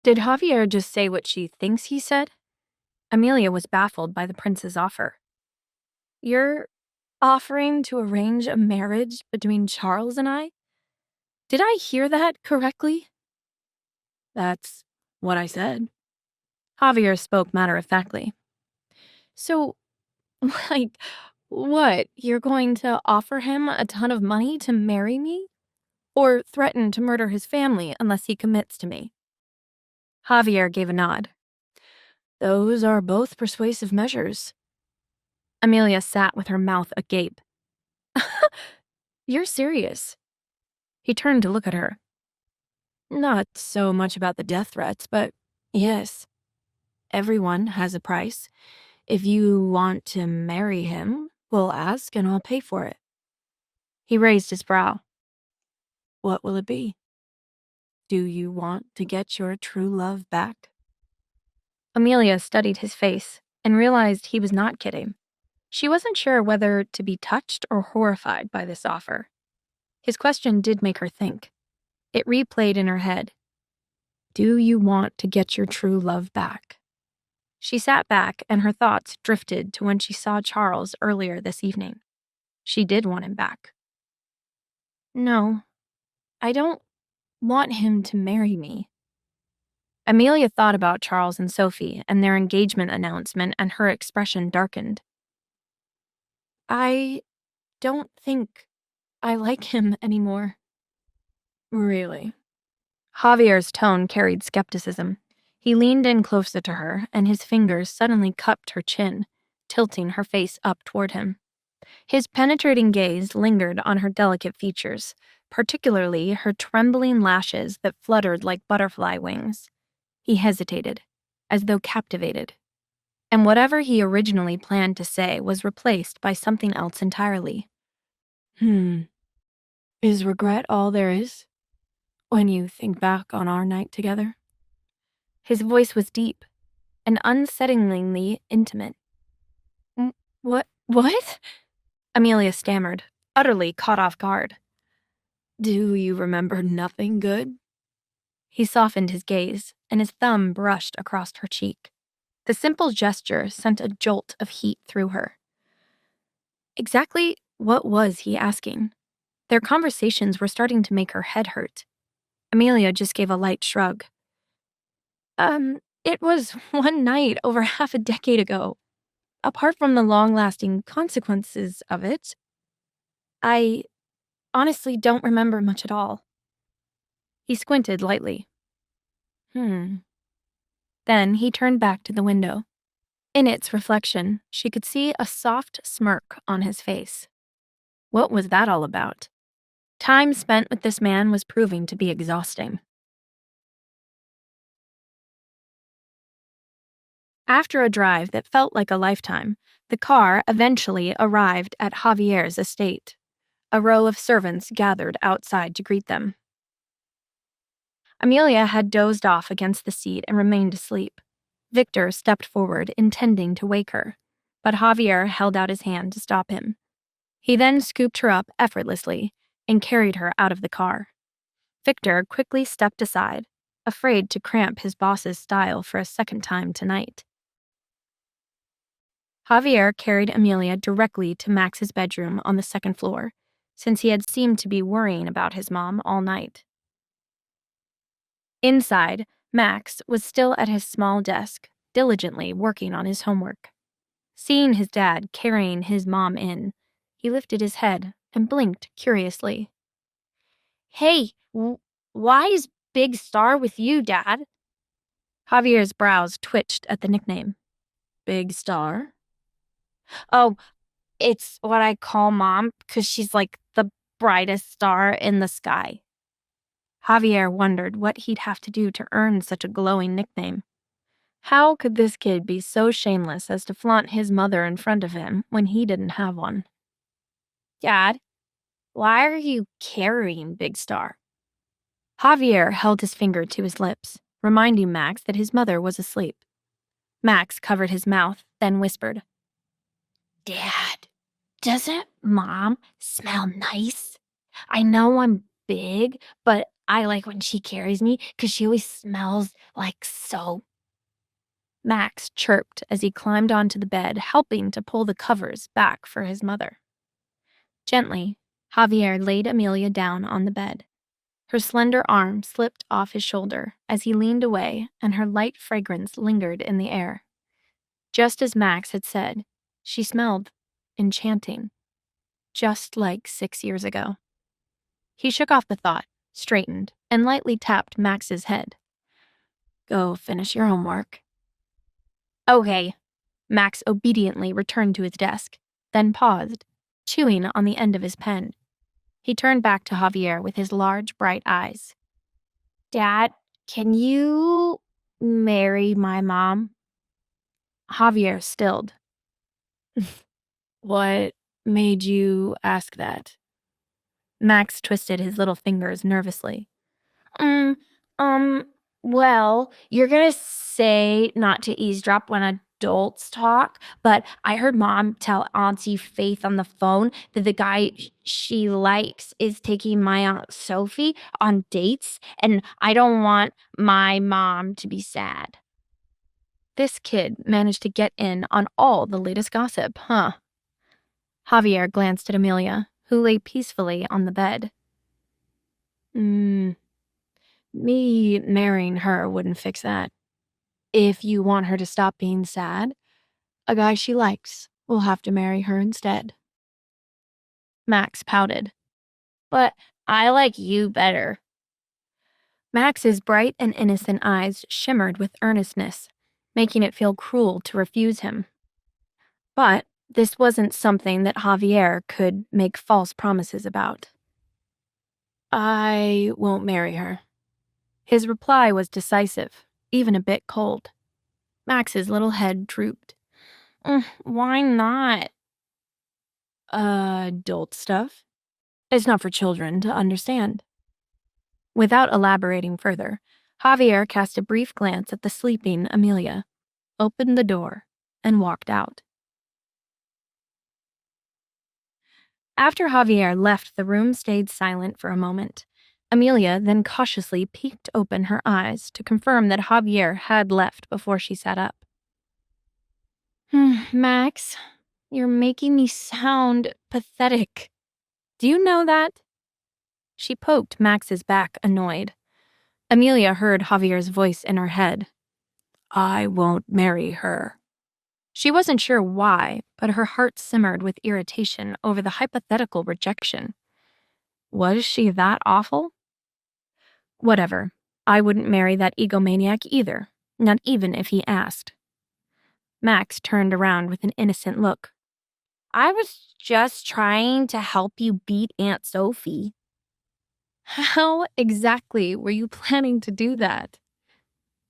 Did Javier just say what she thinks he said? Amelia was baffled by the prince's offer. You're offering to arrange a marriage between Charles and I? Did I hear that correctly? That's what I said. Javier spoke matter-of-factly. So, what? You're going to offer him a ton of money to marry me? Or threaten to murder his family unless he commits to me? Javier gave a nod. Those are both persuasive measures. Amelia sat with her mouth agape. You're serious? He turned to look at her. Not so much about the death threats, but yes. Everyone has a price. If you want to marry him, we'll ask and I'll pay for it. He raised his brow. What will it be? Do you want to get your true love back? Amelia studied his face and realized he was not kidding. She wasn't sure whether to be touched or horrified by this offer. His question did make her think. It replayed in her head. Do you want to get your true love back? She sat back and her thoughts drifted to when she saw Charles earlier this evening. She did want him back. No, I don't want him to marry me. Amelia thought about Charles and Sophie and their engagement announcement, and her expression darkened. I don't think I like him anymore. Really? Javier's tone carried skepticism. He leaned in closer to her, and his fingers suddenly cupped her chin, tilting her face up toward him. His penetrating gaze lingered on her delicate features, particularly her trembling lashes that fluttered like butterfly wings. He hesitated, as though captivated. And whatever he originally planned to say was replaced by something else entirely. Is regret all there is? When you think back on our night together? His voice was deep and unsettlingly intimate. What? Amelia stammered, utterly caught off guard. Do you remember nothing good? He softened his gaze, and his thumb brushed across her cheek. The simple gesture sent a jolt of heat through her. Exactly what was he asking? Their conversations were starting to make her head hurt. Amelia just gave a light shrug. It was one night over half a decade ago. Apart from the long-lasting consequences of it, I honestly don't remember much at all. He squinted lightly. Then he turned back to the window. In its reflection, she could see a soft smirk on his face. What was that all about? Time spent with this man was proving to be exhausting. After a drive that felt like a lifetime, the car eventually arrived at Javier's estate. A row of servants gathered outside to greet them. Amelia had dozed off against the seat and remained asleep. Victor stepped forward, intending to wake her, but Javier held out his hand to stop him. He then scooped her up effortlessly and carried her out of the car. Victor quickly stepped aside, afraid to cramp his boss's style for a second time tonight. Javier carried Amelia directly to Max's bedroom on the second floor, since he had seemed to be worrying about his mom all night. Inside, Max was still at his small desk, diligently working on his homework. Seeing his dad carrying his mom in, he lifted his head and blinked curiously. Hey, why is Big Star with you, Dad? Javier's brows twitched at the nickname. Big Star? Oh, it's what I call Mom because she's like the brightest star in the sky. Javier wondered what he'd have to do to earn such a glowing nickname. How could this kid be so shameless as to flaunt his mother in front of him when he didn't have one? Dad, why are you carrying Big Star? Javier held his finger to his lips, reminding Max that his mother was asleep. Max covered his mouth, then whispered, Dad, doesn't Mom smell nice? I know I'm big, but I like when she carries me because she always smells like soap. Max chirped as he climbed onto the bed, helping to pull the covers back for his mother. Gently, Javier laid Amelia down on the bed. Her slender arm slipped off his shoulder as he leaned away, and her light fragrance lingered in the air. Just as Max had said, she smelled enchanting, just like 6 years ago. He shook off the thought, straightened, and lightly tapped Max's head. Go finish your homework. Okay. Max obediently returned to his desk, then paused, chewing on the end of his pen. He turned back to Javier with his large, bright eyes. Dad, can you marry my mom? Javier stilled. What made you ask that? Max twisted his little fingers nervously. Well, you're gonna say not to eavesdrop when adults talk, but I heard Mom tell Auntie Faith on the phone that the guy she likes is taking my Aunt Sophie on dates, and I don't want my mom to be sad. This kid managed to get in on all the latest gossip, huh? Javier glanced at Amelia, who lay peacefully on the bed. Me marrying her wouldn't fix that. If you want her to stop being sad, a guy she likes will have to marry her instead. Max pouted. But I like you better. Max's bright and innocent eyes shimmered with earnestness, making it feel cruel to refuse him. But this wasn't something that Javier could make false promises about. I won't marry her. His reply was decisive, even a bit cold. Max's little head drooped. Why not? Adult stuff? It's not for children to understand. Without elaborating further, Javier cast a brief glance at the sleeping Amelia, opened the door, and walked out. After Javier left, the room stayed silent for a moment. Amelia then cautiously peeked open her eyes to confirm that Javier had left before she sat up. Max, you're making me sound pathetic. Do you know that? She poked Max's back, annoyed. Amelia heard Javier's voice in her head. I won't marry her. She wasn't sure why, but her heart simmered with irritation over the hypothetical rejection. Was she that awful? Whatever. I wouldn't marry that egomaniac either, not even if he asked. Max turned around with an innocent look. I was just trying to help you beat Aunt Sophie. How exactly were you planning to do that?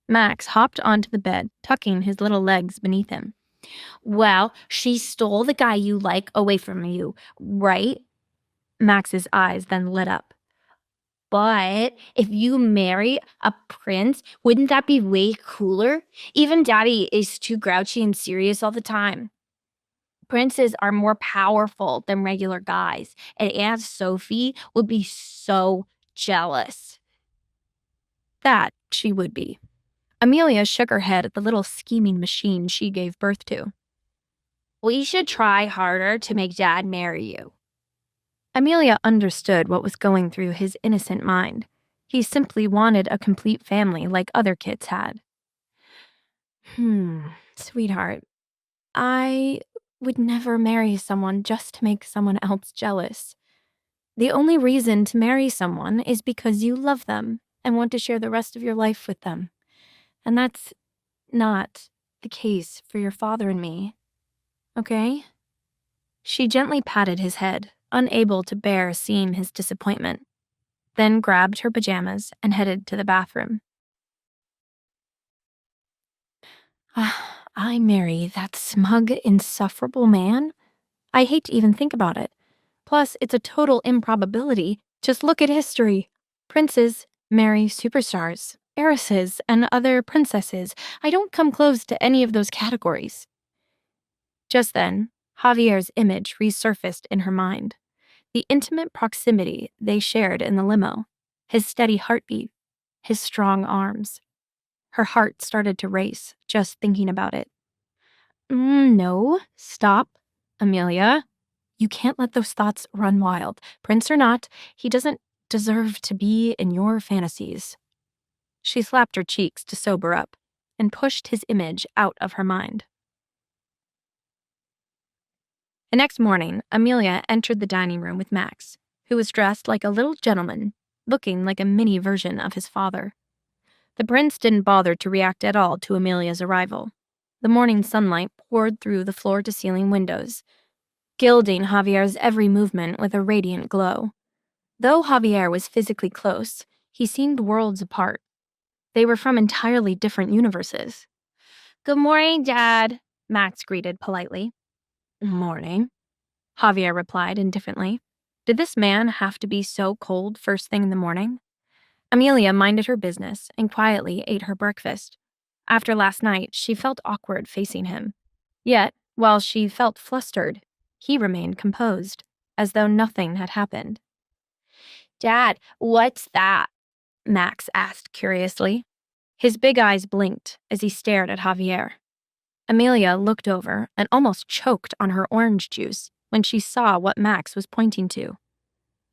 Max hopped onto the bed, tucking his little legs beneath him. Well, she stole the guy you like away from you, right? Max's eyes then lit up. But if you marry a prince, wouldn't that be way cooler? Even Daddy is too grouchy and serious all the time. Princes are more powerful than regular guys, and Aunt Sophie would be so jealous. That she would be. Amelia shook her head at the little scheming machine she gave birth to. We should try harder to make Dad marry you. Amelia understood what was going through his innocent mind. He simply wanted a complete family like other kids had. Sweetheart, I would never marry someone just to make someone else jealous. The only reason to marry someone is because you love them and want to share the rest of your life with them. And that's not the case for your father and me. Okay? She gently patted his head, unable to bear seeing his disappointment, then grabbed her pajamas and headed to the bathroom. I marry that smug, insufferable man? I hate to even think about it. Plus, it's a total improbability. Just look at history. Princes marry superstars, heiresses, and other princesses. I don't come close to any of those categories. Just then, Javier's image resurfaced in her mind. The intimate proximity they shared in the limo. his steady heartbeat, his strong arms. Her heart started to race, just thinking about it. No, stop, Amelia. You can't let those thoughts run wild. Prince or not, he doesn't deserve to be in your fantasies. She slapped her cheeks to sober up and pushed his image out of her mind. The next morning, Amelia entered the dining room with Max, who was dressed like a little gentleman, looking like a mini version of his father. The prince didn't bother to react at all to Amelia's arrival. The morning sunlight poured through the floor-to-ceiling windows, gilding Javier's every movement with a radiant glow. Though Javier was physically close, he seemed worlds apart. They were from entirely different universes. "Good morning, Dad," Max greeted politely. "Morning," Javier replied indifferently. Did this man have to be so cold first thing in the morning? Amelia minded her business and quietly ate her breakfast. After last night, she felt awkward facing him. Yet, while she felt flustered, he remained composed, as though nothing had happened. "Dad, what's that?" Max asked curiously. His big eyes blinked as he stared at Javier. Amelia looked over and almost choked on her orange juice when she saw what Max was pointing to.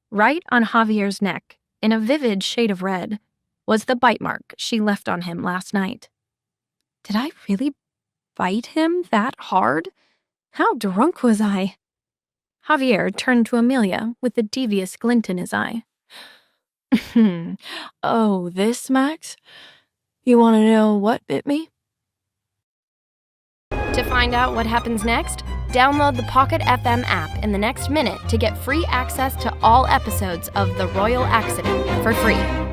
Right on Javier's neck, in a vivid shade of red, was the bite mark she left on him last night. Did I really bite him that hard? How drunk was I? Javier turned to Amelia with a devious glint in his eye. "Oh, this, Max? You want to know what bit me?" To find out what happens next, download the Pocket FM app in the next minute to get free access to all episodes of The Royal Accident for free.